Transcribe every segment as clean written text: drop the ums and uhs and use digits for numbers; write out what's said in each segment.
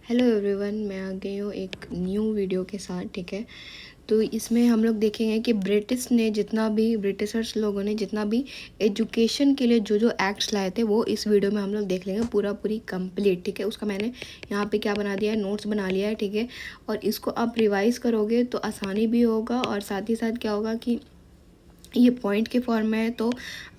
Hello everyone, मैं आ गई हूँ एक न्यू वीडियो के साथ। ठीक है, तो इसमें हम लोग देखेंगे कि ब्रिटिशर्स लोगों ने जितना भी एजुकेशन के लिए जो जो एक्ट्स लाए थे वो इस वीडियो में हम लोग देख लेंगे पूरी कंप्लीट। ठीक है, उसका मैंने यहाँ पे क्या बना दिया है, नोट्स बना लिया है। ठीक है, और इसको आप रिवाइज़ करोगे तो आसानी भी होगा और साथ ही साथ क्या होगा कि ये पॉइंट के फॉर्म में है तो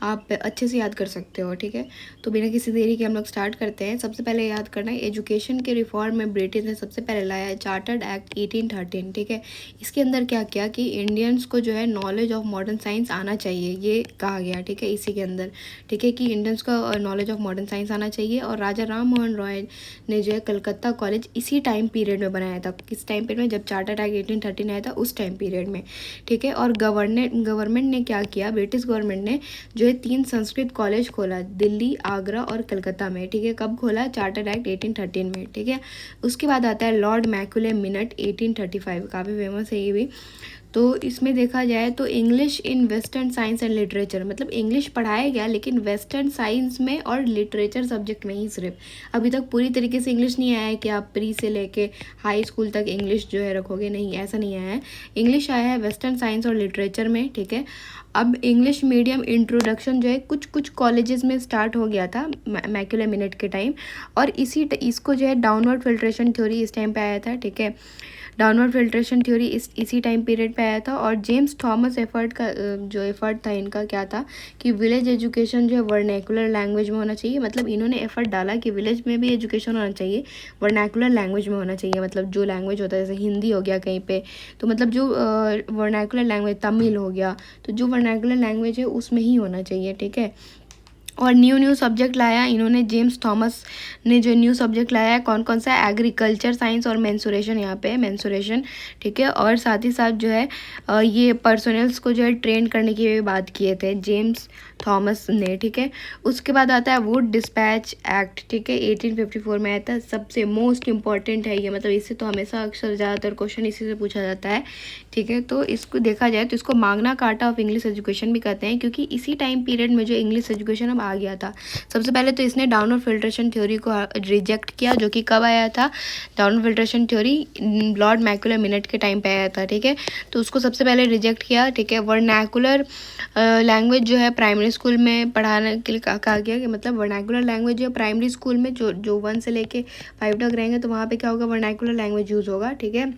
आप अच्छे से याद कर सकते हो। ठीक है, तो बिना किसी देरी के हम लोग स्टार्ट करते हैं। सबसे पहले याद करना है, एजुकेशन के रिफॉर्म में ब्रिटिश ने सबसे पहले लाया है चार्टर्ड एक्ट 1813। ठीक है, इसके अंदर क्या किया कि इंडियंस को जो है नॉलेज ऑफ मॉडर्न साइंस आना चाहिए, ये कहा गया। ठीक है, इसी के अंदर ठीक है कि इंडियंस को नॉलेज ऑफ मॉडर्न साइंस आना चाहिए। और राजा राम मोहन रॉय ने जो है कलकत्ता कॉलेज इसी टाइम पीरियड में बनाया था। किस टाइम पीरियड में? जब चार्टर्ड एक्ट 1813 आया था उस टाइम पीरियड में। ठीक है, और गवर्नमेंट ने क्या किया, ब्रिटिश गवर्नमेंट ने जो है 3 संस्कृत कॉलेज खोला, दिल्ली, आगरा और कलकत्ता में। ठीक है, कब खोला? चार्टर्ड एक्ट 1813 में। ठीक है, उसके बाद आता है लॉर्ड मैक्यूले मिनट 1835, काफ़ी फेमस है ये भी। तो इसमें देखा जाए तो English in western science and literature, मतलब इंग्लिश पढ़ाया गया लेकिन वेस्टर्न साइंस में और लिटरेचर सब्जेक्ट में ही सिर्फ। अभी तक पूरी तरीके से इंग्लिश नहीं आया है कि आप प्री से लेके हाई स्कूल तक इंग्लिश जो है रखोगे, नहीं, ऐसा नहीं आया है। इंग्लिश आया है वेस्टर्न साइंस और लिटरेचर में। ठीक है, अब इंग्लिश मीडियम इंट्रोडक्शन जो है कुछ कुछ कॉलेजेस में स्टार्ट हो गया था मैक्यूले मिनट के टाइम, और इसको जो है डाउनवर्ड फिल्ट्रेशन थ्योरी इस टाइम पे आया था। ठीक है, डाउनवर्ड फिल्ट्रेशन थ्योरी इसी टाइम पीरियड पे आया था। और जेम्स थॉमस जो एफर्ट था इनका क्या था कि विलेज एजुकेशन जो है वर्नैकुलर लैंग्वेज में होना चाहिए। मतलब इन्होंने एफर्ट डाला कि विलेज में भी एजुकेशन होना चाहिए, वर्नैकुलर लैंग्वेज में होना चाहिए। मतलब जो लैंग्वेज होता है, जैसे हिंदी हो गया कहीं पे, तो मतलब जो वर्नैकुलर लैंग्वेज, तमिल हो गया, तो जो वर्नैकुलर लैंग्वेज है उसमें ही होना चाहिए। ठीक है, और न्यू सब्जेक्ट लाया इन्होंने, जेम्स थॉमस ने जो न्यू सब्जेक्ट लाया है कौन कौन सा? एग्रीकल्चर साइंस और मेंसुरेशन, यहाँ पे मेंसुरेशन। ठीक है, और साथ ही साथ जो है ये पर्सनल्स को जो है ट्रेन करने की भी बात किए थे जेम्स थॉमस ने। ठीक है, उसके बाद आता है वुड डिस्पैच एक्ट। ठीक है, 1854 में आया था। सबसे मोस्ट इम्पॉर्टेंट है ये, मतलब इससे तो हमेशा अक्सर ज़्यादातर क्वेश्चन इसी से पूछा जाता है। ठीक है, तो इसको देखा जाए तो इसको मांगना कार्टा ऑफ इंग्लिश एजुकेशन भी कहते हैं, क्योंकि इसी टाइम पीरियड में जो इंग्लिश एजुकेशन अब आ गया था। सबसे पहले तो इसने डाउनवर्ड फिल्ट्रेशन थ्योरी को रिजेक्ट किया, जो कि कब आया था? Downward filtration theory Lord Macaulay minute के टाइम पे आया था। ठीक है, तो उसको सबसे पहले रिजेक्ट किया। ठीक है, वर्नैकुलर लैंग्वेज जो है प्राइमरी स्कूल में पढ़ाने के लिए कहा गया कि मतलब वर्नैकुलर लैंग्वेज जो है प्राइमरी स्कूल में जो 1 से लेके 5 तक रहेंगे तो वहाँ पे क्या होगा, वर्नैकुलर लैंग्वेज यूज़ होगा। ठीक है,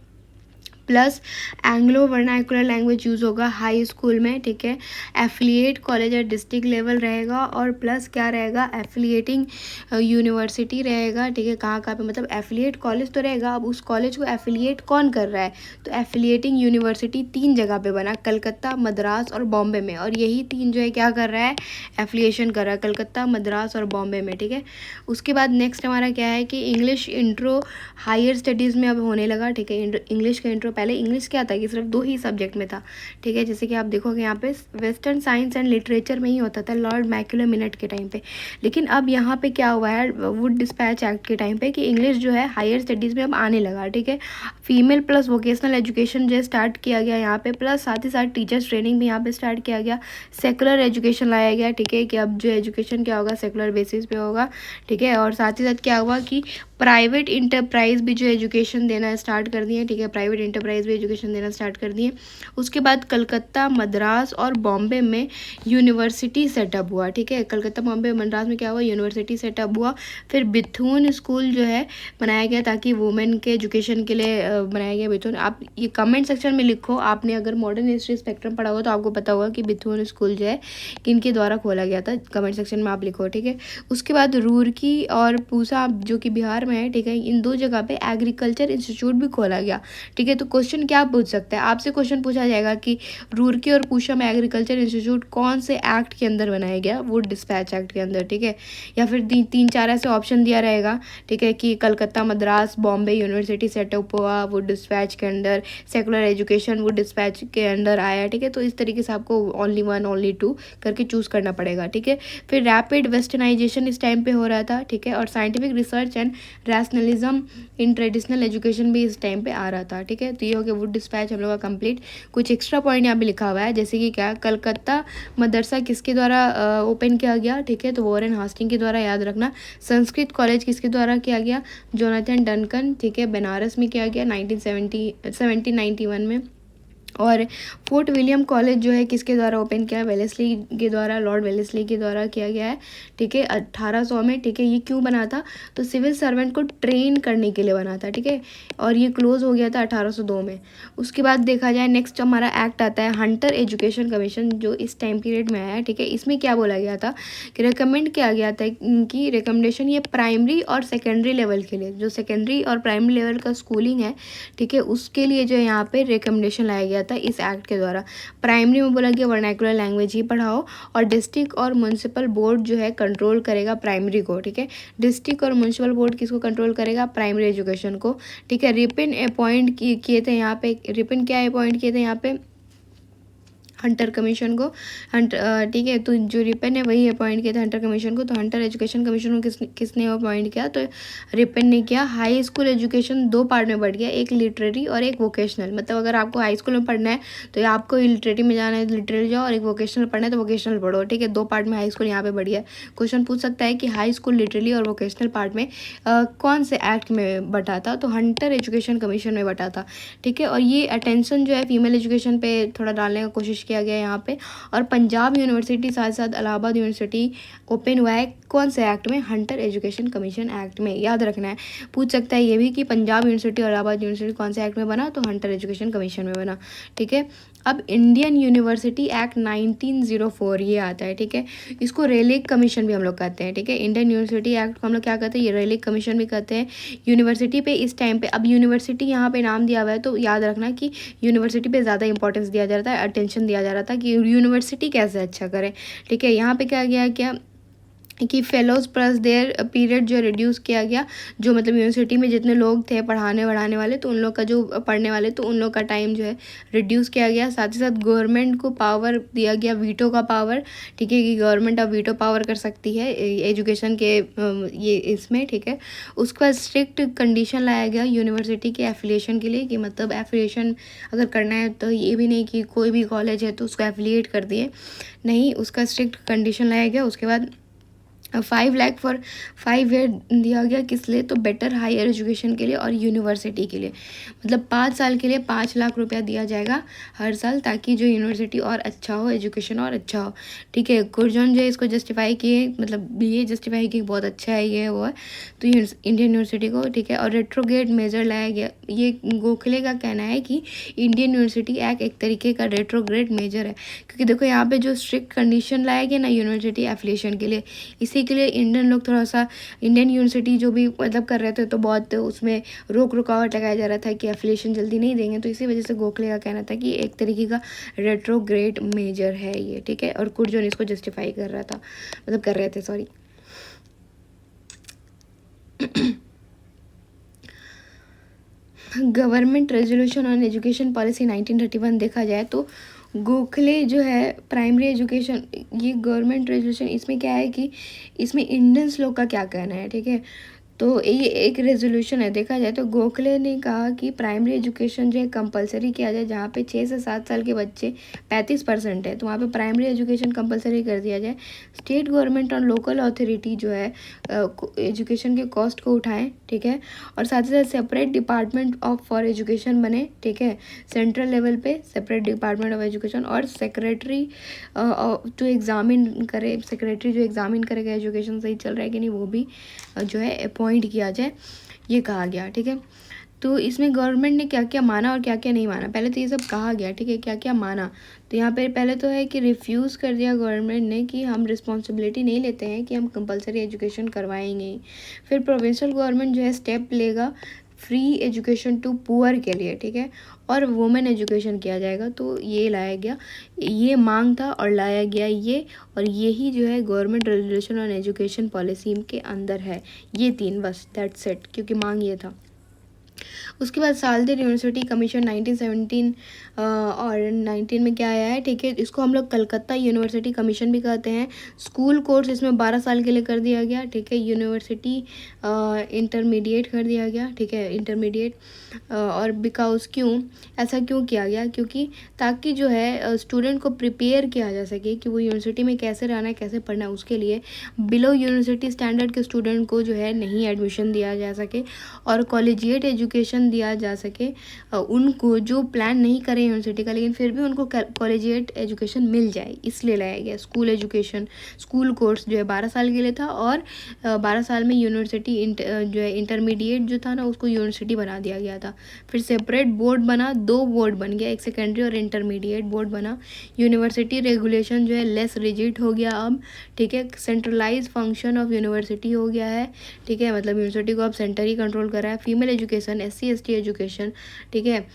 plus Anglo vernacular language use होगा हाई स्कूल में। ठीक है, affiliate college at district level रहेगा, और प्लस क्या रहेगा, एफिलिएटिंग यूनिवर्सिटी रहेगा। ठीक है, कहाँ पे, मतलब एफिलिएट कॉलेज तो रहेगा, अब उस कॉलेज को एफिलिएट कौन कर रहा है, तो एफिलिएटिंग यूनिवर्सिटी 3 जगह पे बना, कलकत्ता, मद्रास और बॉम्बे में। और यही 3 जो है क्या कर रहा है, एफिलिएशन कर रहा है, कलकत्ता, मद्रास और बॉम्बे में। ठीक है, उसके बाद नेक्स्ट हमारा क्या है कि इंग्लिश इंट्रो हायर स्टडीज़ में अब होने लगा। ठीक है, इंग्लिश का इंट्रो, पहले इंग्लिश क्या था कि सिर्फ 2 ही सब्जेक्ट में था। ठीक है, जैसे कि आप देखोगे यहाँ पे वेस्टर्न साइंस एंड लिटरेचर में ही होता था लॉर्ड मैक्यूले मिनट के टाइम पे। लेकिन अब यहाँ पे क्या हुआ है वुड डिस्पैच एक्ट के टाइम पे कि इंग्लिश जो है हायर स्टडीज़ में अब आने लगा। ठीक है, फीमेल प्लस वोकेशनल एजुकेशन जो है स्टार्ट किया गया यहाँ पे, प्लस साथ ही साथ टीचर्स ट्रेनिंग भी यहाँ पे स्टार्ट किया गया, सेकुलर एजुकेशन लाया गया। ठीक है, कि अब जो एजुकेशन क्या होगा, सेकुलर बेसिस पे होगा। ठीक है, और साथ ही साथ क्या हुआ कि प्राइवेट इंटरप्राइज भी जो एजुकेशन देना स्टार्ट कर दिए। ठीक है, प्राइवेट इंटरप्राइज भी एजुकेशन देना स्टार्ट कर दिए। उसके बाद कलकत्ता, मद्रास और बॉम्बे में यूनिवर्सिटी सेटअप हुआ। ठीक है, कलकत्ता, बॉम्बे, मद्रास में क्या हुआ, यूनिवर्सिटी सेटअप हुआ। फिर बिथुन स्कूल जो है बनाया गया ताकि वुमेन के एजुकेशन के लिए बनाया गया बिथुन। आप ये कमेंट सेक्शन में लिखो, आपने अगर मॉडर्न हिस्ट्री स्पेक्ट्रम पढ़ा हुआ तो आपको पता होगा कि बिथुन स्कूल जो है किनके द्वारा खोला गया था। कमेंट सेक्शन में आप लिखो। ठीक है, उसके बाद रूरकी और पूसा जो कि बिहार में है। ठीक है, इन 2 जगह पे एग्रीकल्चर इंस्टीट्यूट भी खोला गया। ठीक है, तो क्वेश्चन क्या पूछ सकते हैं आपसे, क्वेश्चन पूछा जाएगा कि रूरकी और पूसा में एग्रीकल्चर इंस्टीट्यूट कौन से एक्ट के अंदर बनाया गया, वुड डिस्पैच एक्ट के अंदर। ठीक है, या फिर 3-4 ऐसे ऑप्शन दिया रहेगा। ठीक है, कि कलकत्ता, मद्रास, बॉम्बे यूनिवर्सिटी सेटअप हुआ वुड डिस्पैच के अंदर, सेकुलर एजुकेशन वुड डिस्पैच के अंदर आया। ठीक है, तो इस तरीके से आपको ओनली 1 ओनली 2 करके चूज़ करना पड़ेगा। ठीक है, फिर रैपिड वेस्टर्नाइजेशन इस टाइम पे हो रहा था। ठीक है, और scientific research and rationalism in traditional education भी इस टाइम पे आ रहा था, ठीक है। तो ये हो गया वुड डिस्पैच हम लोग का कंप्लीट। कुछ एक्स्ट्रा पॉइंट यहाँ पे लिखा हुआ है, जैसे कि क्या, कलकत्ता मदरसा किसके द्वारा ओपन किया गया, ठीक है, तो वॉरेन हास्टिंग के द्वारा, याद रखना। संस्कृत कॉलेज किसके द्वारा किया गया, जोनाथन डनकन, ठीक है, बनारस में किया गया 1791 में। और फोर्ट विलियम कॉलेज जो है किसके द्वारा ओपन किया है, वेलेस्ली के द्वारा, लॉर्ड वेलेस्ली के द्वारा किया गया है, ठीक है, 1800 में, ठीक है। ये क्यों बना था, तो सिविल सर्वेंट को ट्रेन करने के लिए बना था, ठीक है, और ये क्लोज हो गया था 1802 में। उसके बाद देखा जाए नेक्स्ट हमारा एक्ट आता है हंटर एजुकेशन कमीशन, जो इस टाइम पीरियड में आया है, ठीक है। इसमें क्या बोला गया था कि रिकमेंड किया गया था कि रिकमेंडेशन ये प्राइमरी और सेकेंडरी लेवल के लिए, जो सेकेंडरी और प्राइमरी लेवल का स्कूलिंग है, ठीक है, उसके लिए जो यहाँ पे रिकमेंडेशन लाया गया था इस एक्ट के द्वारा। प्राइमरी में बोला गया वर्नाकुलर लैंग्वेज ही पढ़ाओ, और डिस्ट्रिक्ट और म्यूनसिपल बोर्ड जो है कंट्रोल करेगा प्राइमरी को, ठीक है। डिस्ट्रिक्ट और म्यूनसिपल बोर्ड किसको कंट्रोल करेगा, प्राइमरी एजुकेशन को, ठीक है। रिपिन अपॉइंट किए थे यहाँ पे, रिपिन क्या अपॉइंट किए थे यहाँ पे, हंटर कमीशन को, ठीक है। तो जो रिपेन है वही अपॉइंट किया था हंटर कमीशन को। तो हंटर एजुकेशन कमीशन को किसने अपॉइंट किया, तो रिपेन ने किया। हाई स्कूल एजुकेशन दो पार्ट में बढ़ गया, एक लिटरेरी और एक वोकेशनल। मतलब अगर आपको हाई स्कूल में पढ़ना है तो आपको लिटरेरी में जाना है तो लिटरेरी जाओ, और एक वोकेशनल पढ़ना है तो वोकेशनल पढ़ो, ठीक है। दो पार्ट में हाई स्कूल यहाँ पे बढ़ गया। क्वेश्चन पूछ सकता है कि हाई स्कूल लिटरेरी और वोकेशनल पार्ट में कौन से एक्ट में बटा था, तो हंटर एजुकेशन कमीशन में बटा था, ठीक है। और ये अटेंशन जो है फीमेल एजुकेशन पे थोड़ा डालने का कोशिश किया गया यहाँ पे। और पंजाब यूनिवर्सिटी साथ साथ इलाहाबाद यूनिवर्सिटी ओपन हुआ है कौन से एक्ट में, हंटर एजुकेशन कमीशन एक्ट में, याद रखना है। पूछ सकता है ये भी कि पंजाब यूनिवर्सिटी और इलाहाबाद यूनिवर्सिटी कौन से एक्ट में बना, तो हंटर एजुकेशन कमीशन में बना, ठीक है। अब इंडियन यूनिवर्सिटी एक्ट 1904 ये आता है, ठीक है। इसको रेलिक कमीशन भी हम लोग कहते हैं, ठीक है। इंडियन यूनिवर्सिटी एक्ट को हम लोग क्या कहते हैं, ये रेलिक कमीशन भी कहते हैं। यूनिवर्सिटी पे इस टाइम पे, अब यूनिवर्सिटी यहाँ पे नाम दिया हुआ है तो याद रखना कि यूनिवर्सिटी पे ज़्यादा इंपॉर्टेंस दिया जा रहा था, अटेंशन दिया जा रहा था कि यूनिवर्सिटी कैसे अच्छा करे, ठीक है। यहाँ पे क्या गया क्या कि फेलोज प्लस देयर पीरियड जो रिड्यूस किया गया, जो मतलब यूनिवर्सिटी में जितने लोग थे पढ़ाने वढ़ाने वाले, तो उन लोग का जो पढ़ने वाले, तो उन लोग का टाइम जो है रिड्यूस किया गया। साथ ही साथ गवर्नमेंट को पावर दिया गया, वीटो का पावर, ठीक है, कि गवर्नमेंट अब वीटो पावर कर सकती है एजुकेशन के ये इसमें, ठीक है। उसके बाद स्ट्रिक्ट कंडीशन लाया गया यूनिवर्सिटी के एफिलिएशन के लिए, कि मतलब एफिलिएशन अगर करना है तो ये भी नहीं कि कोई भी कॉलेज है तो उसको एफिलिएट कर दिए, नहीं, उसका स्ट्रिक्ट कंडीशन लाया गया। उसके बाद 5 लाख फॉर 5 ईयर दिया गया, किस लिए, तो बेटर हायर एजुकेशन के लिए और यूनिवर्सिटी के लिए। मतलब 5 साल के लिए 5 लाख रुपया दिया जाएगा हर साल, ताकि जो यूनिवर्सिटी और अच्छा हो, एजुकेशन और अच्छा हो, ठीक है। कुरजन जो है इसको जस्टिफाई किए, मतलब ये जस्टिफाई किए बहुत अच्छा है ये वो है, तो इंडियन यूनिवर्सिटी को, ठीक है। और रेट्रोग्रेड मेजर लाया गया, ये गोखले का कहना है कि इंडियन यूनिवर्सिटी एक्ट एक तरीके का रेट्रोग्रेड मेजर है, क्योंकि देखो यहाँ पे जो स्ट्रिक्ट कंडीशन लाया गया ना यूनिवर्सिटी एफिलिएशन के लिए, इसी के लिए इंडियन लोग थोड़ा सा, इंडियन यूनिवर्सिटी जो भी मतलब कर रहे थे तो बहुत उसमें रोक रुकावट लगाया जा रहा था कि एफिलिएशन जल्दी नहीं देंगे, तो इसी वजह से गोखले का कहना था कि एक तरीके का रेट्रोग्रेड मेजर है ये, ठीक है। और कुरजन इसको जस्टिफाई कर रहा था, मतलब कर रहे थे, sorry. Government resolution on education policy 1931 देखा जाए तो गोखले जो है प्राइमरी एजुकेशन, ये गवर्नमेंट रेजोल्यूशन, इसमें क्या है कि इसमें इंडियंस लोग का क्या कहना है, ठीक है। तो ये एक रेजोल्यूशन है, देखा जाए तो गोखले ने कहा कि प्राइमरी एजुकेशन जो है कंपलसरी किया जाए, जहाँ पे 6 से 7 साल के बच्चे 35% है तो वहाँ पे प्राइमरी एजुकेशन कंपलसरी कर दिया जाए। स्टेट गवर्नमेंट और लोकल अथॉरिटी जो है एजुकेशन के कॉस्ट को उठाएं, ठीक है। और साथ ही साथ separate department of for education बने, ठीक है, सेंट्रल लेवल पे सेपरेट डिपार्टमेंट ऑफ एजुकेशन, और सेक्रेटरी जो एग्जामिन करे, सेक्रेटरी जो एग्जामिन करेगा एजुकेशन सही चल रहा है कि नहीं, वो भी जो है अपॉइंट किया जाए, ये कहा गया, ठीक है। तो इसमें गवर्नमेंट ने क्या क्या माना और क्या क्या नहीं माना, पहले तो ये सब कहा गया, ठीक है, क्या क्या माना। तो यहाँ पे पहले तो है कि रिफ्यूज़ कर दिया गवर्नमेंट ने कि हम रिस्पॉन्सिबिलिटी नहीं लेते हैं कि हम कंपलसरी एजुकेशन करवाएंगे। फिर प्रोविंशियल गवर्नमेंट जो है स्टेप लेगा फ्री एजुकेशन टू पुअर के लिए, ठीक है, और वुमेन एजुकेशन किया जाएगा, तो ये लाया गया, ये मांग था और लाया गया ये, और यही जो है government resolution on education policy के अंदर है, ये 3 बस, दैट्स इट, क्योंकि मांग ये था। उसके बाद सालदेर यूनिवर्सिटी कमीशन 1917 और 19 में क्या आया है, ठीक है। इसको हम लोग कलकत्ता यूनिवर्सिटी कमीशन भी कहते हैं। स्कूल कोर्स इसमें 12 साल के लिए कर दिया गया, ठीक है। यूनिवर्सिटी इंटरमीडिएट कर दिया गया, ठीक है, इंटरमीडिएट। और बिकॉज क्यों ऐसा क्यों किया गया, क्योंकि ताकि जो है स्टूडेंट को प्रिपेयर किया जा सके कि वो यूनिवर्सिटी में कैसे रहना है, कैसे पढ़ना है। उसके लिए बिलो यूनिवर्सिटी स्टैंडर्ड के स्टूडेंट को जो है नहीं एडमिशन दिया जा सके और कॉलेजिएट एजुकेशन दिया जा सके उनको जो प्लान नहीं करें यूनिवर्सिटी का, लेकिन फिर भी उनको कॉलेजिएट एजुकेशन मिल जाए, इसलिए लाया गया। स्कूल एजुकेशन, स्कूल कोर्स जो है 12 साल के लिए था और 12 साल में यूनिवर्सिटी जो है इंटरमीडिएट जो था ना उसको यूनिवर्सिटी बना दिया गया था। फिर सेपरेट बोर्ड बना, 2 बोर्ड बन गया, एक सेकेंडरी और इंटरमीडिएट बोर्ड बना। यूनिवर्सिटी रेगुलेशन जो है लेस रिजिड हो गया अब, ठीक है। सेंट्रलाइज फंक्शन ऑफ यूनिवर्सिटी हो गया है, ठीक है, मतलब यूनिवर्सिटी को अब सेंटर ही कंट्रोल कर रहा है। Female education, SC ST education, ठीक है,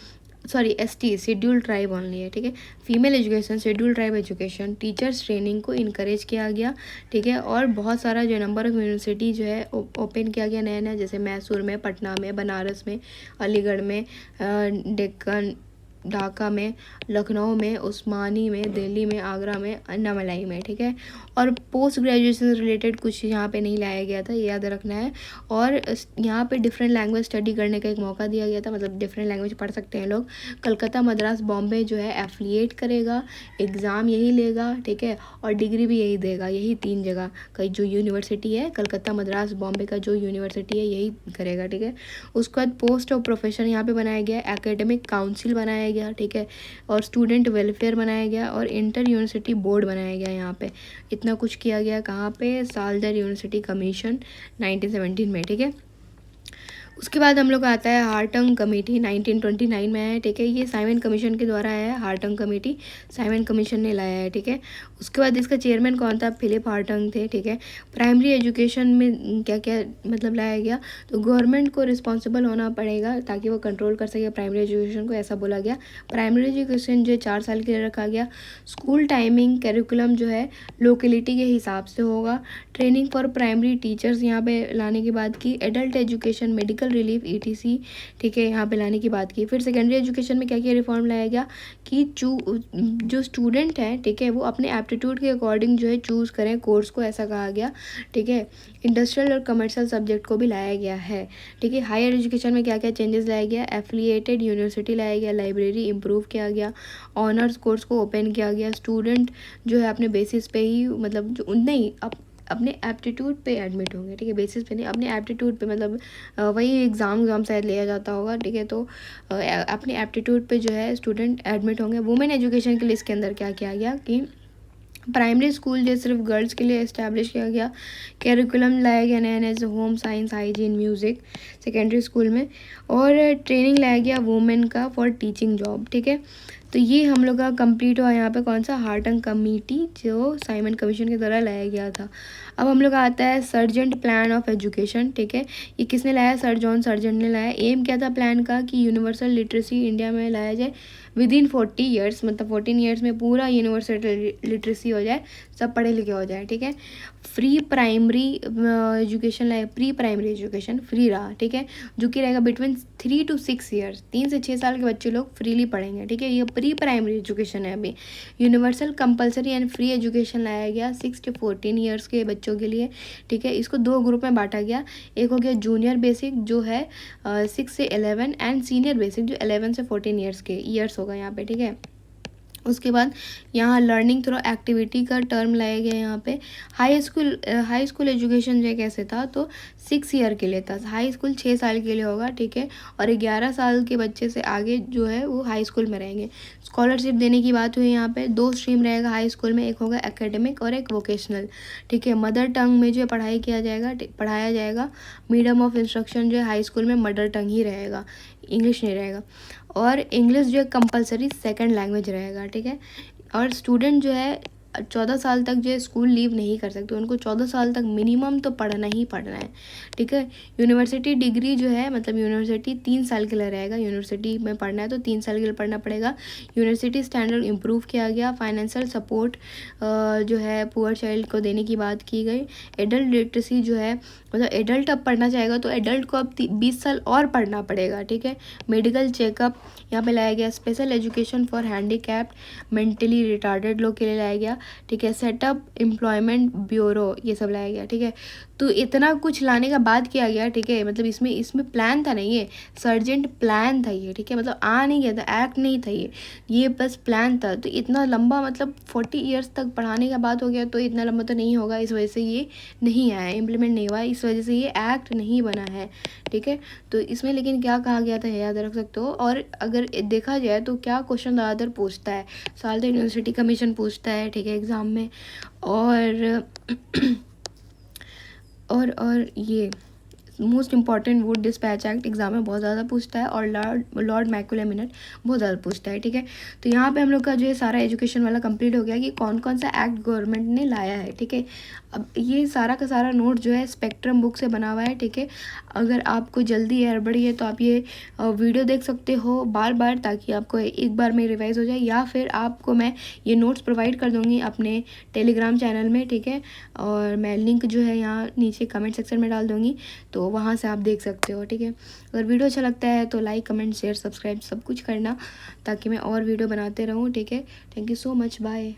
sorry ST schedule tribe only है, ठीक है। Female education, schedule tribe education, teachers training को इनकरेज किया गया, ठीक है। और बहुत सारा जो नंबर ऑफ यूनिवर्सिटी जो है ओपन किया गया नया नया, जैसे मैसूर में, पटना में, बनारस में, अलीगढ़ में, डेक्कन, ढाका में, लखनऊ में, उस्मानी में, दिल्ली में, आगरा में, अन्नामलाई में, ठीक है। और पोस्ट ग्रेजुएशन रिलेटेड कुछ यहाँ पे नहीं लाया गया था, ये याद रखना है। और यहाँ पे डिफरेंट लैंग्वेज स्टडी करने का एक मौका दिया गया था, मतलब डिफरेंट लैंग्वेज पढ़ सकते हैं लोग। कलकत्ता, मद्रास, बॉम्बे जो है एफिलिएट करेगा, एग्ज़ाम यही लेगा, ठीक है, और डिग्री भी यही देगा। यही 3 जगह का जो यूनिवर्सिटी है, कलकत्ता, मद्रास, बॉम्बे का जो यूनिवर्सिटी है यही करेगा, ठीक है। उसके बाद पोस्ट ऑफ प्रोफेशन यहाँ पे बनाया गया, एकेडमिक काउंसिल बनाया गया, ठीक है, और स्टूडेंट वेलफेयर बनाया गया, और इंटर यूनिवर्सिटी बोर्ड बनाया गया। यहाँ पे इतना कुछ किया गया, कहाँ पे, सालदार यूनिवर्सिटी कमीशन 1917 में, ठीक है। उसके बाद हम लोग आता है हार्टंग कमेटी, 1929 में है, ठीक है। ये साइमन कमीशन के द्वारा है, हार्टंग कमेटी साइमन कमीशन ने लाया है, ठीक है। उसके बाद इसका चेयरमैन कौन था, फिलिप हार्टंग थे, ठीक है। प्राइमरी एजुकेशन में क्या क्या मतलब लाया गया, तो गवर्नमेंट को रिस्पॉन्सिबल होना पड़ेगा ताकि वो कंट्रोल कर सके प्राइमरी एजुकेशन को, ऐसा बोला गया। प्राइमरी एजुकेशन जो 4 साल के लिए रखा गया। स्कूल टाइमिंग कैरिकुलम जो है लोकेलिटी के हिसाब से होगा। ट्रेनिंग फॉर प्राइमरी टीचर्स यहाँ पे लाने की बात की। Adult education, medical relief, ETC, ठीक है, यहाँ पे लाने की बात की। फिर सेकेंडरी एजुकेशन में क्या क्या रिफॉर्म लाया गया कि जो स्टूडेंट है, ठीक है, वो अपने एप्टीट्यूड के अकॉर्डिंग जो है चूज़ करें कोर्स को, ऐसा कहा गया, ठीक है। इंडस्ट्रियल और कमर्शियल सब्जेक्ट को भी लाया गया है, ठीक है। हायर एजुकेशन में क्या क्या चेंजेस लाया गया, एफिलिएटेड यूनिवर्सिटी लाया गया, लाइब्रेरी इंप्रूव किया गया, ऑनर्स कोर्स को ओपन किया गया। स्टूडेंट जो है अपने बेसिस पे ही, मतलब जो नहीं अपने एप्टीट्यूड पे एडमिट होंगे, ठीक है, बेसिस पे नहीं, अपने एप्टीट्यूड पे, मतलब वही एग्ज़ाम शायद लिया जाता होगा, ठीक है। तो अपने एप्टीट्यूड पे जो है स्टूडेंट एडमिट होंगे। वुमेन एजुकेशन के लिए इसके अंदर क्या किया गया कि प्राइमरी स्कूल जो सिर्फ गर्ल्स के लिए इस्टेब्लिश किया गया। कैरिकुलम लाया गया नया नया, जैसे home science, hygiene, music secondary school में। और ट्रेनिंग लाया गया वुमेन का फॉर टीचिंग जॉब, ठीक है। तो ये हम लोग का कंप्लीट हुआ यहाँ पे कौन सा, हार्टंग कमेटी जो साइमन कमीशन के द्वारा लाया गया था। अब हम लोग आता है सर्जेंट प्लान ऑफ एजुकेशन, ठीक है। ये किसने लाया, सर जॉन सर्जेंट ने लाया। एम क्या था प्लान का कि यूनिवर्सल लिटरेसी इंडिया में लाया जाए विदिन 40 ईयर्स, मतलब 14 ईयर्स में पूरा यूनिवर्सल लिटरेसी हो जाए, सब पढ़े लिखे हो जाए, ठीक है। फ्री प्राइमरी एजुकेशन लाए, प्री प्राइमरी एजुकेशन फ्री रहा, ठीक है, जो कि रहेगा बिटवीन 3 to 6 ईयर्स, 3 से 6 साल के बच्चे लोग फ्रीली पढ़ेंगे, ठीक है। ये प्री प्राइमरी एजुकेशन है। अभी universal compulsory and free education लाया गया 6 to 14 ईयर्स के बच्चों के लिए, ठीक है। इसको 2 ग्रुप में बांटा गया, एक हो गया जूनियर बेसिक जो है 6 से 11 एंड सीनियर बेसिक जो 11 से 14 ईयर्स होगा यहाँ पे, ठीक है। उसके बाद यहाँ लर्निंग थ्रू एक्टिविटी का टर्म लाया गया यहाँ पे। हाई स्कूल एजुकेशन जो कैसे था, तो 6 ईयर के लिए था। हाई स्कूल 6 साल के लिए होगा, ठीक है, और 11 साल के बच्चे से आगे जो है वो हाई स्कूल में रहेंगे। स्कॉलरशिप देने की बात हुई यहाँ पे। 2 स्ट्रीम रहेगा हाई स्कूल में, एक होगा एकेडमिक और एक वोकेशनल, ठीक है। मदर टंग में जो पढ़ाया जाएगा। मीडियम ऑफ इंस्ट्रक्शन जो है हाई स्कूल में मदर टंग ही रहेगा, इंग्लिश नहीं रहेगा। और इंग्लिश जो है कंपलसरी सेकंड लैंग्वेज रहेगा, ठीक है। और स्टूडेंट जो है 14 साल तक जो स्कूल लीव नहीं कर सकते, उनको 14 साल तक मिनिमम तो पढ़ना ही पढ़ना है, ठीक है। यूनिवर्सिटी डिग्री जो है मतलब यूनिवर्सिटी 3 साल के लिए रहेगा, यूनिवर्सिटी में पढ़ना है तो 3 साल के लिए पढ़ना पड़ेगा। यूनिवर्सिटी स्टैंडर्ड इम्प्रूव किया गया। फाइनेंशियल सपोर्ट जो है पुअर चाइल्ड को देने की बात की गई। एडल्ट लिटरेसी जो है मतलब एडल्ट अब पढ़ना चाहेगा तो एडल्ट को अब 20 साल और पढ़ना पड़ेगा, ठीक है। मेडिकल चेकअप यहाँ पे लाया गया। Special education for handicapped mentally retarded लोग के लिए लाया गया, ठीक है। सेटअप एम्प्लॉयमेंट ब्यूरो ये सब लाया गया, ठीक है। तो इतना कुछ लाने का बाद किया गया, ठीक है। मतलब इसमें प्लान था नहीं, ये सर्जेंट प्लान था ये, ठीक है। मतलब आ नहीं गया था, एक्ट नहीं था ये बस प्लान था। तो इतना लंबा मतलब 40 ईयर्स तक पढ़ाने का बात हो गया तो इतना लंबा तो नहीं होगा, इस वजह से ये नहीं आया, इम्प्लीमेंट नहीं हुआ, इस वजह से ये एक्ट नहीं बना है, ठीक है। तो इसमें लेकिन क्या कहा गया था याद रख सकते हो। और अगर देखा जाए तो क्या क्वेश्चन ज़्यादातर पूछता है, साल यूनिवर्सिटी कमीशन पूछता है, ठीक है, एग्ज़ाम में। और और ये most important Wood dispatch act exam में बहुत ज़्यादा पूछता है। और लॉर्ड मैकुले मिनट बहुत ज़्यादा पूछता है, ठीक है। तो यहाँ पे हम लोग का जो है सारा एजुकेशन वाला कंप्लीट हो गया कि कौन कौन सा एक्ट गवर्नमेंट ने लाया है, ठीक है। अब ये सारा का सारा नोट जो है स्पेक्ट्रम बुक से बना हुआ है, ठीक है। अगर आपको जल्दी हड़बड़ी है तो आप ये वीडियो देख सकते हो बार बार, ताकि आपको एक बार में रिवाइज हो जाए, या फिर आपको मैं ये नोट्स प्रोवाइड कर दूँगी अपने टेलीग्राम चैनल में, ठीक है। और मैं लिंक जो है यहाँ नीचे कमेंट सेक्शन में डाल दूँगी, तो वहाँ से आप देख सकते हो, ठीक है। अगर वीडियो अच्छा लगता है तो लाइक कमेंट शेयर सब्सक्राइब सब कुछ करना, ताकि मैं और वीडियो बनाते रहूँ, ठीक है। Thank you so much, bye.